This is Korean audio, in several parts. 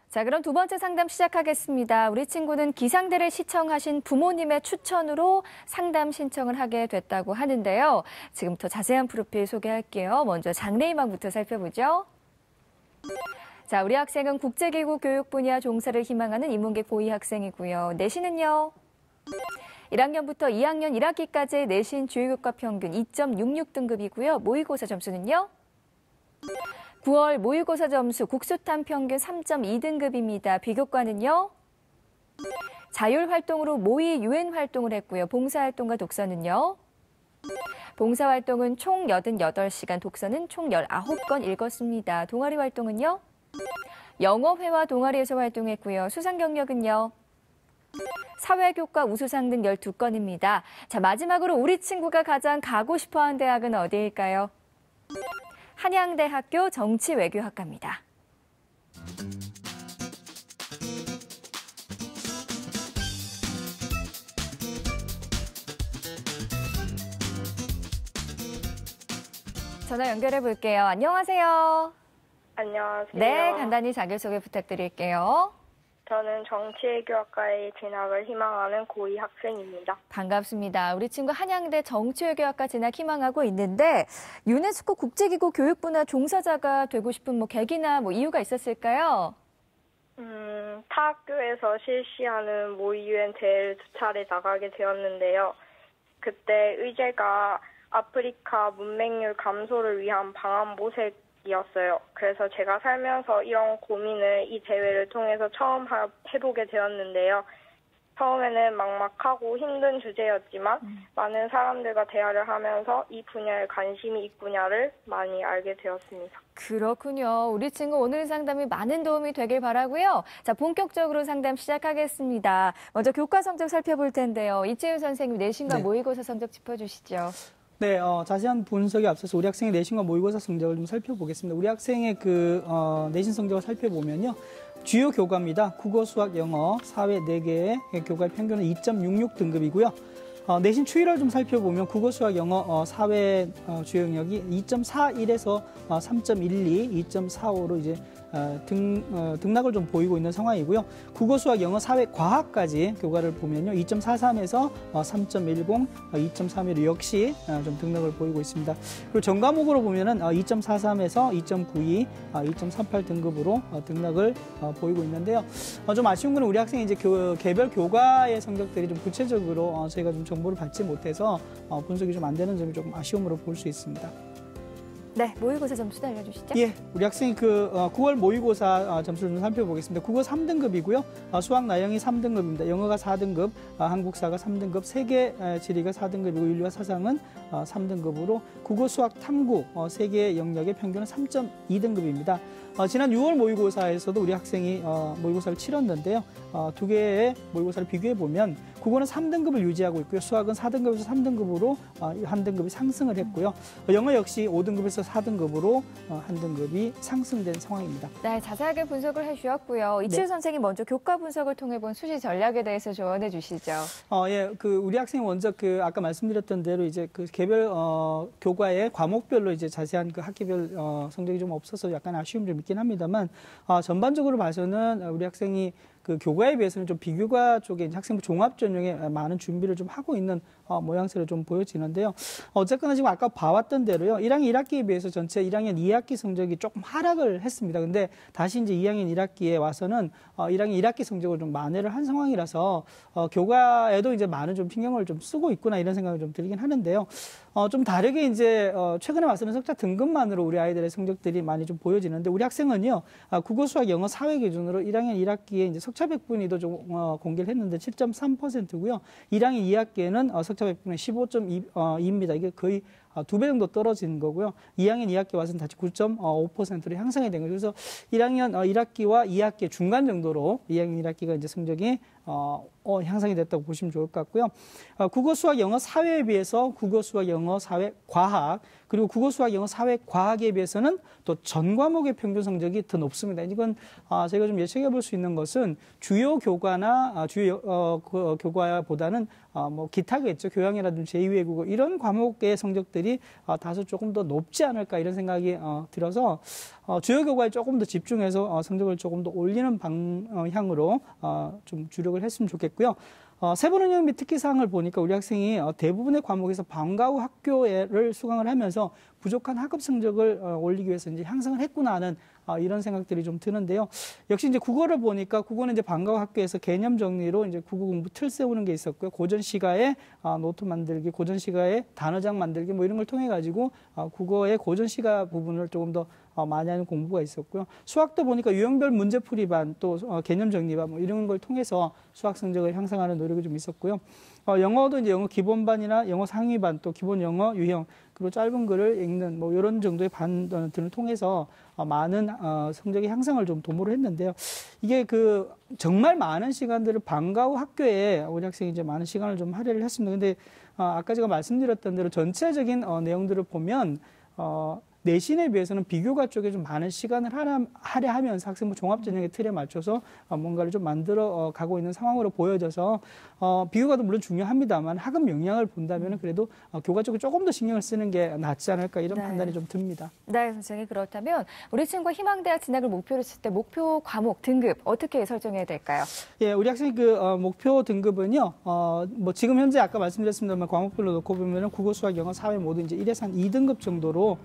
자, 그럼 두 번째 상담 시작하겠습니다. 우리 친구는 기상대를 시청하신 부모님의 추천으로 상담 신청을 하게 됐다고 하는데요. 지금부터 자세한 프로필 소개할게요. 먼저 장래희망부터 살펴보죠. 자, 우리 학생은 국제기구 교육 분야 종사를 희망하는 인문계 고2 학생이고요. 내신은요? 1학년부터 2학년 1학기까지 내신 주요교과 평균 2.66등급이고요. 모의고사 점수는요? 9월 모의고사 점수 국수탄 평균 3.2등급입니다. 비교과는요? 자율활동으로 모의 유엔 활동을 했고요. 봉사활동과 독서는요? 봉사활동은 총 88시간, 독서는 총 19권 읽었습니다. 동아리 활동은요? 영어회화 동아리에서 활동했고요. 수상 경력은요? 사회교과 우수상 등 12건입니다. 자, 마지막으로 우리 친구가 가장 가고 싶어하는 대학은 어디일까요? 한양대학교 정치외교학과입니다. 전화 연결해 볼게요. 안녕하세요. 안녕하세요. 네, 간단히 자기소개 부탁드릴게요. 저는 정치외교학과에 진학을 희망하는 고2 학생입니다. 반갑습니다. 우리 친구 한양대 정치외교학과 진학 희망하고 있는데 유네스코 국제기구 교육분야 종사자가 되고 싶은 계기나 이유가 있었을까요? 타 학교에서 실시하는 모의 유엔 대회를 2차례 나가게 되었는데요. 그때 의제가 아프리카 문맹률 감소를 위한 방안 모색이었어요. 그래서 제가 살면서 이런 고민을 이 대회를 통해서 처음 해보게 되었는데요. 처음에는 막막하고 힘든 주제였지만 많은 사람들과 대화를 하면서 이 분야에 관심이 있구나를 많이 알게 되었습니다. 그렇군요. 우리 친구 오늘 상담이 많은 도움이 되길 바라고요. 자, 본격적으로 상담 시작하겠습니다. 먼저 교과 성적 살펴볼 텐데요. 이채윤 선생님 내신과 모의고사 성적 짚어주시죠. 네, 자세한 분석에 앞서서 우리 학생의 내신과 모의고사 성적을 좀 살펴보겠습니다. 우리 학생의 내신 성적을 살펴보면요. 주요 교과입니다. 국어, 수학, 영어, 사회 4개의 교과의 평균은 2.66등급이고요. 내신 추이를 좀 살펴보면 국어, 수학, 영어, 사회 주요 영역이 2.41에서 3.12, 2.45로 이제 등락을 좀 보이고 있는 상황이고요. 국어, 수학, 영어, 사회, 과학까지 교과를 보면요. 2.43에서 3.10, 2.31로 역시 좀 등락을 보이고 있습니다. 그리고 전 과목으로 보면은 2.43에서 2.92, 2.38 등급으로 등락을 보이고 있는데요. 좀 아쉬운 거는 우리 학생이 이제 개별 교과의 성적들이 좀 구체적으로 저희가 좀 정보를 받지 못해서 분석이 좀 안 되는 점이 조금 아쉬움으로 볼 수 있습니다. 네, 모의고사 점수도 알려주시죠. 예, 우리 학생이 9월 모의고사 점수를 좀 살펴보겠습니다. 국어 3등급이고요. 수학 나영이 3등급입니다. 영어가 4등급, 한국사가 3등급, 세계 지리가 4등급이고 인류와 사상은 3등급으로 국어, 수학, 탐구 3개 영역의 평균은 3.2등급입니다. 지난 6월 모의고사에서도 우리 학생이 모의고사를 치렀는데요. 두 개의 모의고사를 비교해 보면 국어는 3등급을 유지하고 있고요. 수학은 4등급에서 3등급으로 한 등급이 상승을 했고요. 영어 역시 5등급에서 4등급으로 한 등급이 상승된 상황입니다. 네, 자세하게 분석을 해주셨고요. 이치우 선생님 먼저 교과 분석을 통해 본 수시 전략에 대해서 조언해 주시죠. 예, 우리 학생이 먼저 아까 말씀드렸던 대로 이제 개별 교과의 과목별로 이제 자세한 학기별 성적이 좀 없어서 약간 아쉬움이 좀 있긴 합니다만 전반적으로 봐서는 우리 학생이 교과에 비해서는 좀 비교과 쪽에 이제 학생부 종합 전형에 많은 준비를 좀 하고 있는 모양새로 좀 보여지는데요. 어쨌거나 지금 아까 봐왔던 대로요. 1학년 1학기에 비해서 전체 1학년 2학기 성적이 조금 하락을 했습니다. 근데 다시 이제 2학년 1학기에 와서는 1학년 1학기 성적을 좀 만회를 한 상황이라서 교과에도 이제 많은 좀 신경을 좀 쓰고 있구나 이런 생각이 좀 들긴 하는데요. 좀 다르게 이제 최근에 와서는 석자 등급만으로 우리 아이들의 성적들이 많이 좀 보여지는데 우리 학생은요. 국어, 수학, 영어, 사회 기준으로 1학년 1학기에 이제 석차 백분위도 좀 공개를 했는데 7.3%고요. 1학년 2학기에는 석차 백분위 15.2입니다. 이게 거의 2배 정도 떨어지는 거고요. 2학년 2학기 와서는 다시 9.5%로 향상이 된 거죠. 그래서 1학년 1학기와 2학기 중간 정도로 2학년 1학기가 이제 성적이 향상이 됐다고 보시면 좋을 것 같고요. 국어, 수학, 영어, 사회에 비해서 국어, 수학, 영어, 사회, 과학 그리고 국어, 수학, 영어, 사회, 과학에 비해서는 또 전 과목의 평균 성적이 더 높습니다. 이건 저희가 좀 예측해 볼 수 있는 것은 주요 교과나 주요 교과보다는 기타겠죠. 교양이라든지 제2외국어 이런 과목의 성적들이 것들이 다소 조금 더 높지 않을까 이런 생각이 들어서 주요 교과에 조금 더 집중해서 성적을 조금 더 올리는 방향으로 좀 주력을 했으면 좋겠고요. 세분 운영 및 특기사항을 보니까 우리 학생이 대부분의 과목에서 방과 후 학교를 수강을 하면서 부족한 학업 성적을 올리기 위해서 이제 향상을 했구나 하는 이런 생각들이 좀 드는데요. 역시 이제 국어를 보니까 국어는 이제 방과 후 학교에서 개념 정리로 이제 국어 공부 틀 세우는 게 있었고요. 고전 시가에 노트 만들기, 고전 시가에 단어장 만들기 뭐 이런 걸 통해 가지고 국어의 고전 시가 부분을 조금 더 많이 하는 공부가 있었고요. 수학도 보니까 유형별 문제풀이반 또 개념 정리반 뭐 이런 걸 통해서 수학 성적을 향상하는 노력이 좀 있었고요. 영어도 이제 영어 기본반이나 영어 상위반 또 기본 영어 유형 그리고 짧은 글을 읽는 뭐 이런 정도의 반들을 통해서 많은 성적의 향상을 좀 도모를 했는데요. 이게 그 정말 많은 시간들을 방과 후 학교에 우리 학생이 이제 많은 시간을 좀 할애를 했습니다. 근데 아까 제가 말씀드렸던 대로 전체적인 내용들을 보면 내신에 비해서는 비교과 쪽에 좀 많은 시간을 할애하면서 학생부 종합전형의 틀에 맞춰서 뭔가를 좀 만들어 가고 있는 상황으로 보여져서 비교과도 물론 중요합니다만 학업 역량을 본다면 그래도 교과 쪽에 조금 더 신경을 쓰는 게 낫지 않을까 이런 판단이 좀 듭니다. 네, 선생님 그렇다면 우리 친구가 희망대학 진학을 목표로 했을 때 목표 과목 등급 어떻게 설정해야 될까요? 예, 우리 학생이 그 목표 등급은요. 뭐 지금 현재 아까 말씀드렸습니다만 과목별로 놓고 보면은 국어, 수학, 영어, 사회 모두 이제 1에서 한 2등급 정도로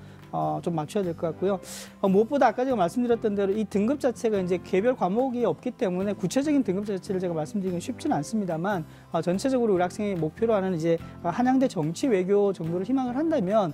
좀 맞춰야 될 것 같고요. 무엇보다 아까 제가 말씀드렸던 대로 이 등급 자체가 이제 개별 과목이 없기 때문에 구체적인 등급 자체를 제가 말씀드리기는 쉽지는 않습니다만 전체적으로 우리 학생이 목표로 하는 이제 한양대 정치 외교 정도를 희망을 한다면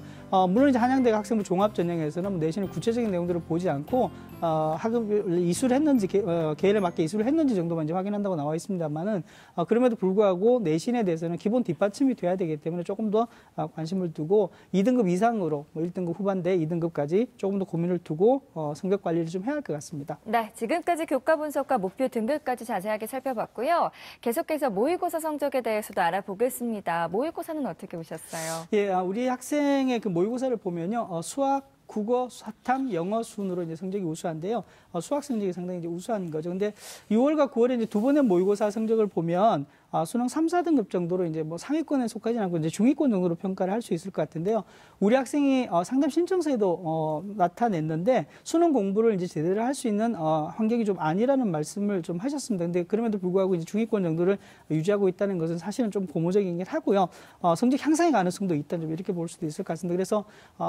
물론 이제 한양대가 학생부 종합 전형에서는 내신의 구체적인 내용들을 보지 않고 학업을 이수를 했는지 계열에 맞게 이수를 했는지 정도만 이제 확인한다고 나와 있습니다만은 그럼에도 불구하고 내신에 대해서는 기본 뒷받침이 돼야 되기 때문에 조금 더 관심을 두고 2등급 이상으로 뭐 1등급 후반대 2등급까지 조금 더 고민을 두고 성적 관리를 좀 해야 할 것 같습니다. 네, 지금까지 교과 분석과 목표 등급까지 자세하게 살펴봤고요. 계속해서 모의고사 성적에 대해서도 알아보겠습니다. 모의고사는 어떻게 보셨어요? 예, 우리 학생의 그 모의고사를 보면요, 수학, 국어, 사탐, 영어 순으로 이제 성적이 우수한데요. 수학 성적이 상당히 이제 우수한 거죠. 근데 6월과 9월에 이제 두 번의 모의고사 성적을 보면 수능 3, 4등급 정도로 이제 뭐 상위권에 속하지 않고 이제 중위권 정도로 평가를 할 수 있을 것 같은데요. 우리 학생이 상담 신청서에도 나타냈는데 수능 공부를 이제 제대로 할 수 있는 환경이 좀 아니라는 말씀을 좀 하셨습니다. 근데 그럼에도 불구하고 이제 중위권 정도를 유지하고 있다는 것은 사실은 좀 고무적이긴 하고요. 성적 향상의 가능성도 있다 좀 이렇게 볼 수도 있을 것 같습니다. 그래서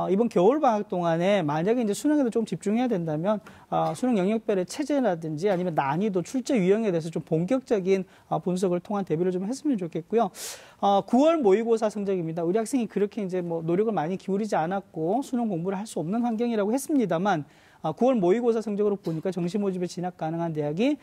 이번 겨울 방학 동안에 만약에 이제 수능에도 좀 집중해야 된다면 수능 영역별의 체제라든지 아니면 난이도, 출제 유형에 대해서 좀 본격적인 분석을 통한 대비를 좀 했으면 좋겠고요. 9월 모의고사 성적입니다. 우리 학생이 그렇게 이제 뭐 노력을 많이 기울이지 않았고 수능 공부를 할 수 없는 환경이라고 했습니다만 9월 모의고사 성적으로 보니까 정시 모집에 진학 가능한 대학이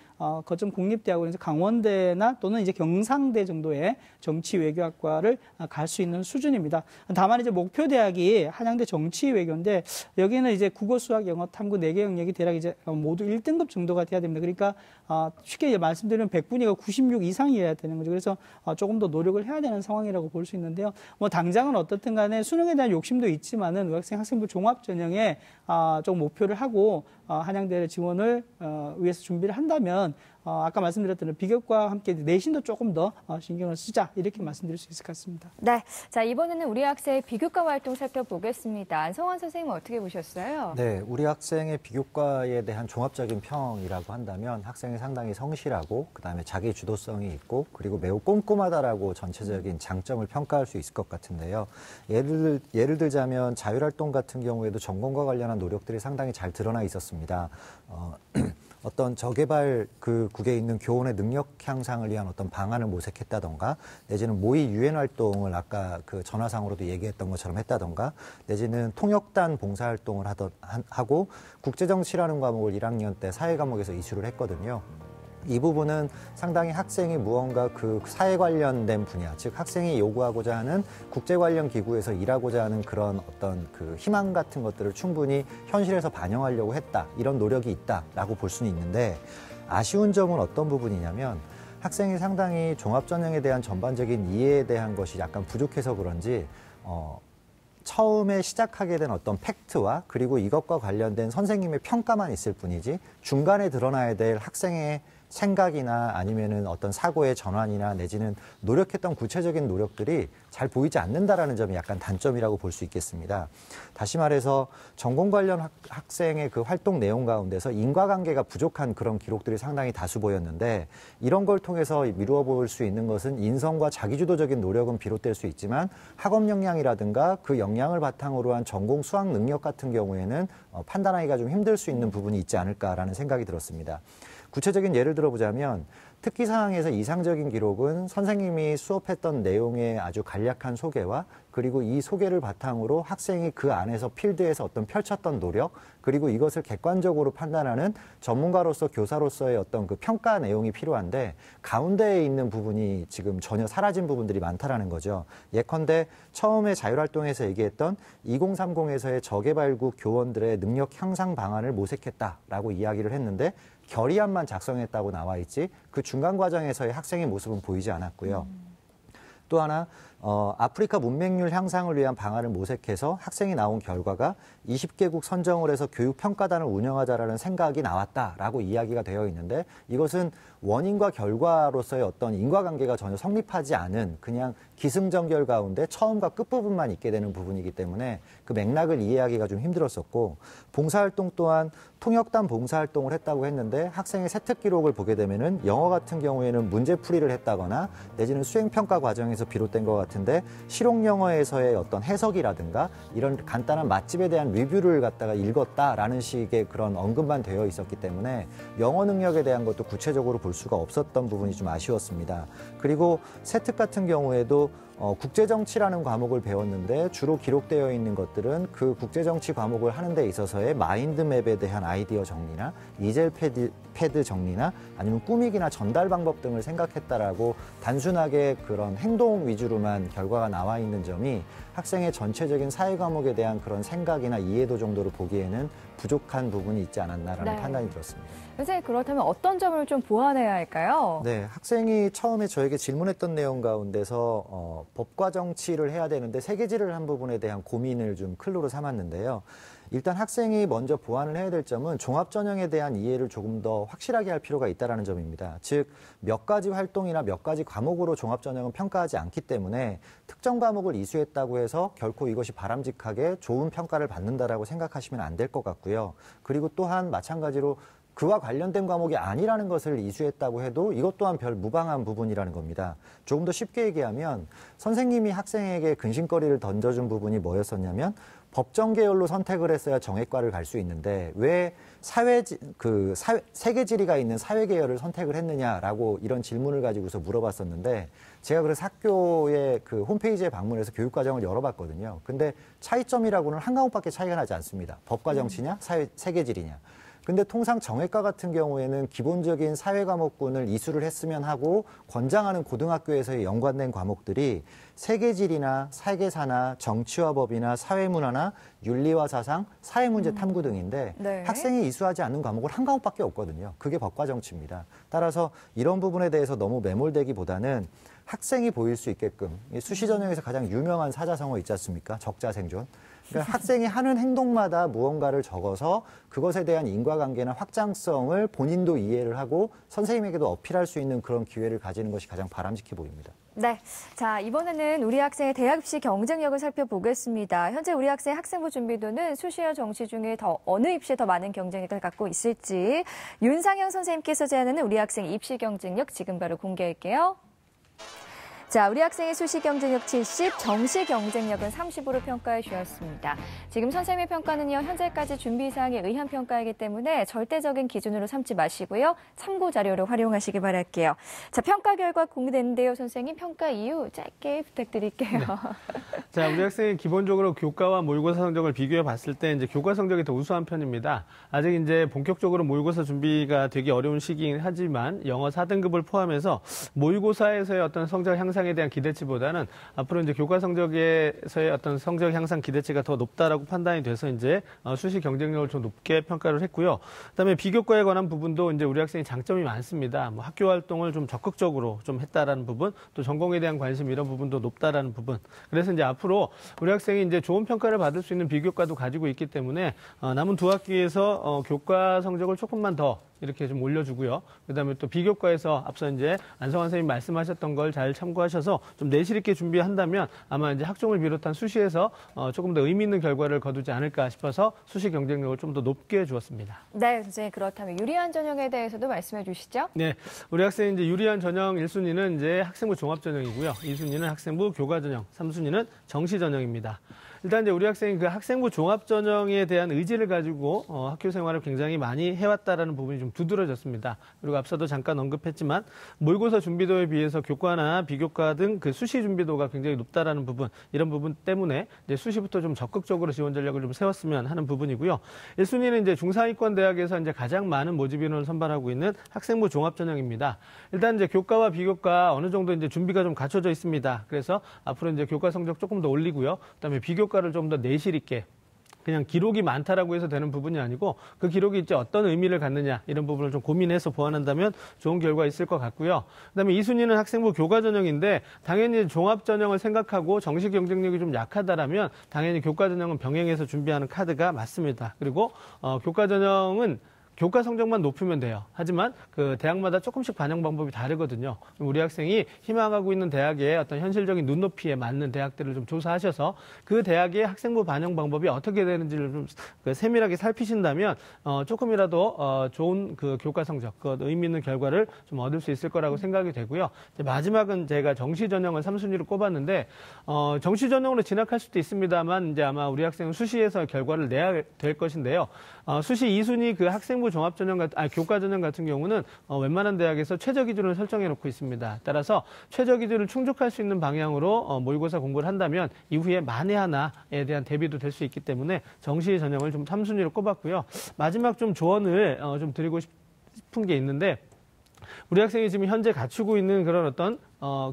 거점 공립대학원에서 강원대나 또는 이제 경상대 정도의 정치 외교학과를 갈 수 있는 수준입니다. 다만 이제 목표 대학이 한양대 정치 외교인데 여기는 이제 국어, 수학, 영어, 탐구 4개 영역이 대략 이제 모두 1등급 정도가 돼야 됩니다. 그러니까 쉽게 말씀드리면 100분위가 96 이상이어야 되는 거죠. 그래서 조금 더 노력을 해야 되는 상황이라고 볼 수 있는데요. 뭐 당장은 어떻든 간에 수능에 대한 욕심도 있지만은 학생부 종합 전형에 좀 목표를 하고 한양대 지원을 위해서 준비를 한다면 아까 말씀드렸던 비교과 함께 내신도 조금 더 신경을 쓰자 이렇게 말씀드릴 수 있을 것 같습니다. 네, 자 이번에는 우리 학생의 비교과 활동 살펴보겠습니다. 안성환 선생님 어떻게 보셨어요? 네, 우리 학생의 비교과에 대한 종합적인 평이라고 한다면 학생이 상당히 성실하고 그다음에 자기 주도성이 있고 그리고 매우 꼼꼼하다라고 전체적인 장점을 평가할 수 있을 것 같은데요. 예를 들자면 자율활동 같은 경우에도 전공과 관련한 노력들이 상당히 잘 드러나 있었습니다. 어떤 저개발 그 국에 있는 교원의 능력 향상을 위한 어떤 방안을 모색했다던가 내지는 모의 유엔 활동을 아까 그 전화상으로도 얘기했던 것처럼 했다던가 내지는 통역단 봉사활동을 하고 국제정치라는 과목을 1학년 때 사회 과목에서 이수를 했거든요. 이 부분은 상당히 학생이 무언가 그 사회 관련된 분야, 즉 학생이 요구하고자 하는 국제 관련 기구에서 일하고자 하는 그런 어떤 그 희망 같은 것들을 충분히 현실에서 반영하려고 했다. 이런 노력이 있다라고 볼 수는 있는데 아쉬운 점은 어떤 부분이냐면 학생이 상당히 종합전형에 대한 전반적인 이해에 대한 것이 약간 부족해서 그런지 처음에 시작하게 된 어떤 팩트와 그리고 이것과 관련된 선생님의 평가만 있을 뿐이지 중간에 드러나야 될 학생의 생각이나 아니면은 어떤 사고의 전환이나 내지는 노력했던 구체적인 노력들이 잘 보이지 않는다라는 점이 약간 단점이라고 볼 수 있겠습니다. 다시 말해서 전공 관련 학생의 그 활동 내용 가운데서 인과관계가 부족한 그런 기록들이 상당히 다수 보였는데 이런 걸 통해서 미루어 볼 수 있는 것은 인성과 자기주도적인 노력은 비롯될 수 있지만 학업 역량이라든가 그 역량을 바탕으로 한 전공 수학 능력 같은 경우에는 판단하기가 좀 힘들 수 있는 부분이 있지 않을까라는 생각이 들었습니다. 구체적인 예를 들어보자면 특기 사항에서 이상적인 기록은 선생님이 수업했던 내용의 아주 간략한 소개와 그리고 이 소개를 바탕으로 학생이 그 안에서 필드에서 어떤 펼쳤던 노력 그리고 이것을 객관적으로 판단하는 전문가로서 교사로서의 어떤 그 평가 내용이 필요한데 가운데에 있는 부분이 지금 전혀 사라진 부분들이 많다라는 거죠. 예컨대 처음에 자율활동에서 얘기했던 2030에서의 저개발구 교원들의 능력 향상 방안을 모색했다라고 이야기를 했는데 결의안만 작성했다고 나와 있지 그 중간 과정에서의 학생의 모습은 보이지 않았고요. 또 하나 아프리카 문맹률 향상을 위한 방안을 모색해서 학생이 나온 결과가 20개국 선정을 해서 교육평가단을 운영하자라는 생각이 나왔다라고 이야기가 되어 있는데 이것은 원인과 결과로서의 어떤 인과관계가 전혀 성립하지 않은 그냥 기승전결 가운데 처음과 끝부분만 있게 되는 부분이기 때문에 그 맥락을 이해하기가 좀 힘들었었고 봉사활동 또한 통역단 봉사활동을 했다고 했는데 학생의 세특 기록을 보게 되면은 영어 같은 경우에는 문제풀이를 했다거나 내지는 수행평가 과정에서 비롯된 것 같은데 실용영어에서의 어떤 해석이라든가 이런 간단한 맛집에 대한 리뷰를 갖다가 읽었다라는 식의 그런 언급만 되어 있었기 때문에 영어 능력에 대한 것도 구체적으로 볼 수가 없었던 부분이 좀 아쉬웠습니다. 그리고 세특 같은 경우에도 국제정치라는 과목을 배웠는데 주로 기록되어 있는 것들은 그 국제정치 과목을 하는 데 있어서의 마인드맵에 대한 아이디어 정리나 이젤 패드 정리나 아니면 꾸미기나 전달 방법 등을 생각했다라고 단순하게 그런 행동 위주로만 결과가 나와 있는 점이 학생의 전체적인 사회 과목에 대한 그런 생각이나 이해도 정도로 보기에는 부족한 부분이 있지 않았나라는 네. 판단이 들었습니다. 선생님, 그렇다면 어떤 점을 좀 보완해야 할까요? 네, 학생이 처음에 저에게 질문했던 내용 가운데서 법과 정치를 해야 되는데 세계지를 한 부분에 대한 고민을 좀 클로로 삼았는데요. 일단 학생이 먼저 보완을 해야 될 점은 종합전형에 대한 이해를 조금 더 확실하게 할 필요가 있다는 점입니다. 즉, 몇 가지 활동이나 몇 가지 과목으로 종합전형은 평가하지 않기 때문에 특정 과목을 이수했다고 해서 결코 이것이 바람직하게 좋은 평가를 받는다라고 생각하시면 안 될 것 같고요. 그리고 또한 마찬가지로 그와 관련된 과목이 아니라는 것을 이수했다고 해도 이것 또한 별 무방한 부분이라는 겁니다. 조금 더 쉽게 얘기하면 선생님이 학생에게 근심거리를 던져준 부분이 뭐였었냐면 법정 계열로 선택을 했어야 정액과를 갈 수 있는데 왜 세계지리가 있는 사회 계열을 선택을 했느냐라고 이런 질문을 가지고서 물어봤었는데 제가 그래서 학교의 그 홈페이지에 방문해서 교육과정을 열어봤거든요. 근데 차이점이라고는 한 과목밖에 차이가 나지 않습니다. 법과 정치냐, 세계지리냐. 근데 통상 정외과 같은 경우에는 기본적인 사회 과목군을 이수를 했으면 하고 권장하는 고등학교에서의 연관된 과목들이 세계지리나 세계사나 정치와 법이나 사회문화나 윤리와 사상, 사회문제 탐구 등인데 네. 학생이 학생이 이수하지 않는 과목은 한 과목밖에 없거든요. 그게 법과 정치입니다. 따라서 이런 부분에 대해서 너무 매몰되기보다는 학생이 보일 수 있게끔 수시 전형에서 가장 유명한 사자성어 있지 않습니까? 적자생존. 그러니까 학생이 하는 행동마다 무언가를 적어서 그것에 대한 인과관계나 확장성을 본인도 이해를 하고 선생님에게도 어필할 수 있는 그런 기회를 가지는 것이 가장 바람직해 보입니다. 네. 자, 이번에는 우리 학생의 대학 입시 경쟁력을 살펴보겠습니다. 현재 우리 학생 학생부 준비도는 수시와 정시 중에 어느 입시에 더 많은 경쟁력을 갖고 있을지 윤상영 선생님께서 제안하는 우리 학생 입시 경쟁력 지금 바로 공개할게요. 자, 우리 학생의 수시 경쟁력 70, 정시 경쟁력은 30으로 평가해 주었습니다. 지금 선생님의 평가는요, 현재까지 준비 사항에 의한 평가이기 때문에 절대적인 기준으로 삼지 마시고요. 참고 자료로 활용하시기 바랄게요. 자, 평가 결과 공개됐는데요, 선생님. 평가 이유 짧게 부탁드릴게요. 네. 자, 우리 학생이 기본적으로 교과와 모의고사 성적을 비교해 봤을 때 이제 교과 성적이 더 우수한 편입니다. 아직 이제 본격적으로 모의고사 준비가 되기 어려운 시기이긴 하지만 영어 4등급을 포함해서 모의고사에서의 어떤 성적 향상에 대한 기대치보다는 앞으로 이제 교과 성적에서의 어떤 성적 향상 기대치가 더 높다라고 판단이 돼서 이제 수시 경쟁력을 좀 높게 평가를 했고요. 그다음에 비교과에 관한 부분도 이제 우리 학생이 장점이 많습니다. 뭐 학교 활동을 좀 적극적으로 좀 했다라는 부분, 또 전공에 대한 관심 이런 부분도 높다라는 부분. 그래서 이제 앞으로 우리 학생이 이제 좋은 평가를 받을 수 있는 비교과도 가지고 있기 때문에 남은 두 학기에서 교과 성적을 조금만 더 이렇게 좀 올려주고요. 그다음에 또 비교과에서 앞서 이제 안성환 선생님 말씀하셨던 걸 잘 참고하셔서 좀 내실 있게 준비한다면 아마 이제 학종을 비롯한 수시에서 조금 더 의미 있는 결과를 거두지 않을까 싶어서 수시 경쟁력을 좀 더 높게 주었습니다. 네, 선생님 그렇다면 유리한 전형에 대해서도 말씀해 주시죠. 네, 우리 학생이 이제 유리한 전형 1순위는 이제 학생부 종합 전형이고요. 2순위는 학생부 교과 전형, 3순위는 정시 전형입니다. 일단 이제 우리 학생이 그 학생부 종합 전형에 대한 의지를 가지고 학교 생활을 굉장히 많이 해왔다라는 부분이 좀 두드러졌습니다. 그리고 앞서도 잠깐 언급했지만 모의고사 준비도에 비해서 교과나 비교과 등 그 수시 준비도가 굉장히 높다라는 부분, 이런 부분 때문에 이제 수시부터 좀 적극적으로 지원 전략을 좀 세웠으면 하는 부분이고요. 1순위는 이제 중상위권 대학에서 이제 가장 많은 모집 인원을 선발하고 있는 학생부 종합 전형입니다. 일단 이제 교과와 비교과 어느 정도 이제 준비가 좀 갖춰져 있습니다. 그래서 앞으로 이제 교과 성적 조금 더 올리고요. 그다음에 비교과를 좀 더 내실 있게 그냥 기록이 많다라고 해서 되는 부분이 아니고 그 기록이 이제 어떤 의미를 갖느냐 이런 부분을 좀 고민해서 보완한다면 좋은 결과 있을 것 같고요. 그다음에 2순위는 학생부 교과 전형인데 당연히 종합 전형을 생각하고 정시 경쟁력이 좀 약하다라면 당연히 교과 전형은 병행해서 준비하는 카드가 맞습니다. 그리고 교과 전형은 교과 성적만 높으면 돼요. 하지만 그 대학마다 조금씩 반영 방법이 다르거든요. 우리 학생이 희망하고 있는 대학의 어떤 현실적인 눈높이에 맞는 대학들을 좀 조사하셔서 그 대학의 학생부 반영 방법이 어떻게 되는지를 좀 세밀하게 살피신다면 조금이라도 좋은 그 교과 성적, 그 의미 있는 결과를 좀 얻을 수 있을 거라고 생각이 되고요. 이제 마지막은 제가 정시 전형을 3순위로 꼽았는데 정시 전형으로 진학할 수도 있습니다만 이제 아마 우리 학생은 수시에서 결과를 내야 될 것인데요. 수시 2순위 그 학생부 종합 전형 교과 전형 같은 경우는 웬만한 대학에서 최저 기준을 설정해 놓고 있습니다. 따라서 최저 기준을 충족할 수 있는 방향으로 모의고사 공부를 한다면 이후에 만에 하나에 대한 대비도 될 수 있기 때문에 정시 전형을 좀 3순위로 꼽았고요. 마지막 좀 조언을 좀 드리고 싶은 게 있는데 우리 학생이 지금 현재 갖추고 있는 그런 어떤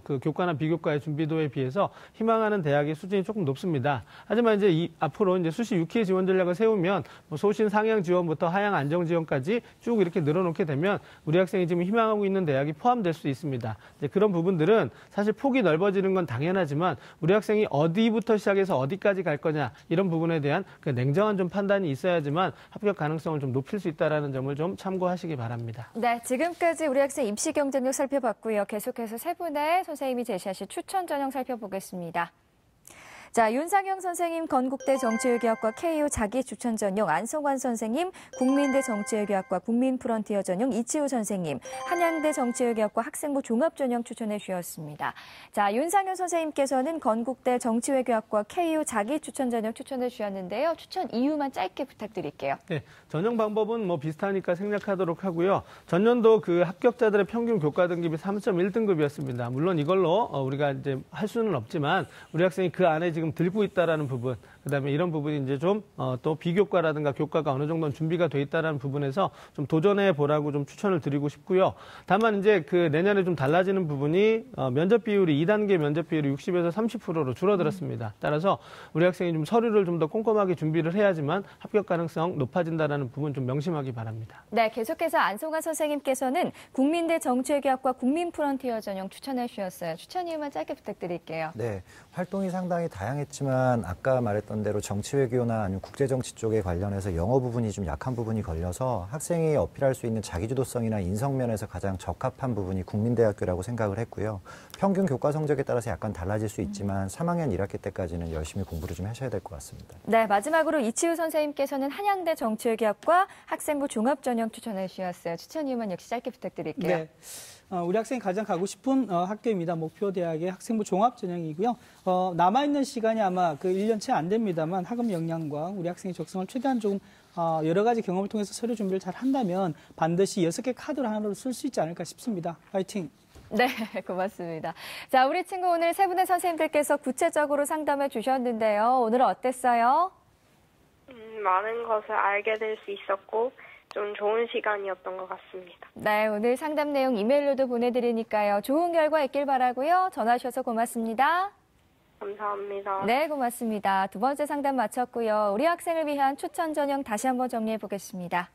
그 교과나 비교과의 준비도에 비해서 희망하는 대학의 수준이 조금 높습니다. 하지만 이제 앞으로 이제 수시 6회 지원 전략을 세우면 소신 상향 지원부터 하향 안정 지원까지 쭉 이렇게 늘어놓게 되면 우리 학생이 지금 희망하고 있는 대학이 포함될 수 있습니다. 이제 그런 부분들은 사실 폭이 넓어지는 건 당연하지만 우리 학생이 어디부터 시작해서 어디까지 갈 거냐 이런 부분에 대한 그 냉정한 좀 판단이 있어야지만 합격 가능성을 좀 높일 수 있다는 점을 좀 참고하시기 바랍니다. 네, 지금까지 우리 학생 입시 경쟁력 살펴봤고요. 계속해서 세 분의 선생님이 제시하신 추천 전형 살펴보겠습니다. 자, 윤상영 선생님 건국대 정치외교학과 KU 자기 추천 전형, 안성환 선생님 국민대 정치외교학과 국민프런티어 전형, 이치우 선생님 한양대 정치외교학과 학생부 종합 전형 추천해 주셨습니다. 자, 윤상영 선생님께서는 건국대 정치외교학과 KU 자기 추천 전형 추천해 주셨는데요. 추천 이유만 짧게 부탁드릴게요. 네, 전형 방법은 뭐 비슷하니까 생략하도록 하고요. 전년도 그 합격자들의 평균 교과 등급이 3.1등급이었습니다. 물론 이걸로 우리가 이제 할 수는 없지만 우리 학생이 그 안에 지금 들고 있다라는 부분, 그다음에 이런 부분이 이제 좀 또 비교과라든가 교과가 어느 정도는 준비가 돼 있다라는 부분에서 좀 도전해 보라고 좀 추천을 드리고 싶고요. 다만 이제 그 내년에 좀 달라지는 부분이 면접 비율이 2단계 면접 비율이 60에서 30%로 줄어들었습니다. 따라서 우리 학생이 좀 서류를 좀 더 꼼꼼하게 준비를 해야지만 합격 가능성 높아진다라는 부분 좀 명심하기 바랍니다. 네, 계속해서 안성환 선생님께서는 국민대 정치외교학과 국민프런티어 전형 추천해 주셨어요. 추천 이유만 짧게 부탁드릴게요. 네, 활동이 상당히 다양했지만 아까 말했던 대로 정치외교나 아니면 국제정치 쪽에 관련해서 영어 부분이 좀 약한 부분이 걸려서 학생이 어필할 수 있는 자기주도성이나 인성면에서 가장 적합한 부분이 국민대학교라고 생각을 했고요. 평균 교과 성적에 따라서 약간 달라질 수 있지만 3학년 1학기 때까지는 열심히 공부를 좀 하셔야 될 것 같습니다. 네, 마지막으로 이치우 선생님께서는 한양대 정치외교학과 학생부 종합 전형 추천해 주셨어요. 추천 이유만 역시 짧게 부탁드릴게요. 네. 우리 학생이 가장 가고 싶은 학교입니다. 목표 대학의 학생부 종합 전형이고요. 남아있는 시간이 아마 그 1년 채 안 됩니다만 학업 역량과 우리 학생의 적성을 최대한 좀 여러 가지 경험을 통해서 서류 준비를 잘 한다면 반드시 6개 카드를 하나로 쓸 수 있지 않을까 싶습니다. 파이팅! 네, 고맙습니다. 자, 우리 친구 오늘 세 분의 선생님들께서 구체적으로 상담해 주셨는데요. 오늘은 어땠어요? 많은 것을 알게 될 수 있었고 좀 좋은 시간이었던 것 같습니다. 네, 오늘 상담 내용 이메일로도 보내드리니까요. 좋은 결과 있길 바라고요. 전화 주셔서 고맙습니다. 감사합니다. 네, 고맙습니다. 두 번째 상담 마쳤고요. 우리 학생을 위한 추천 전형 다시 한번 정리해 보겠습니다.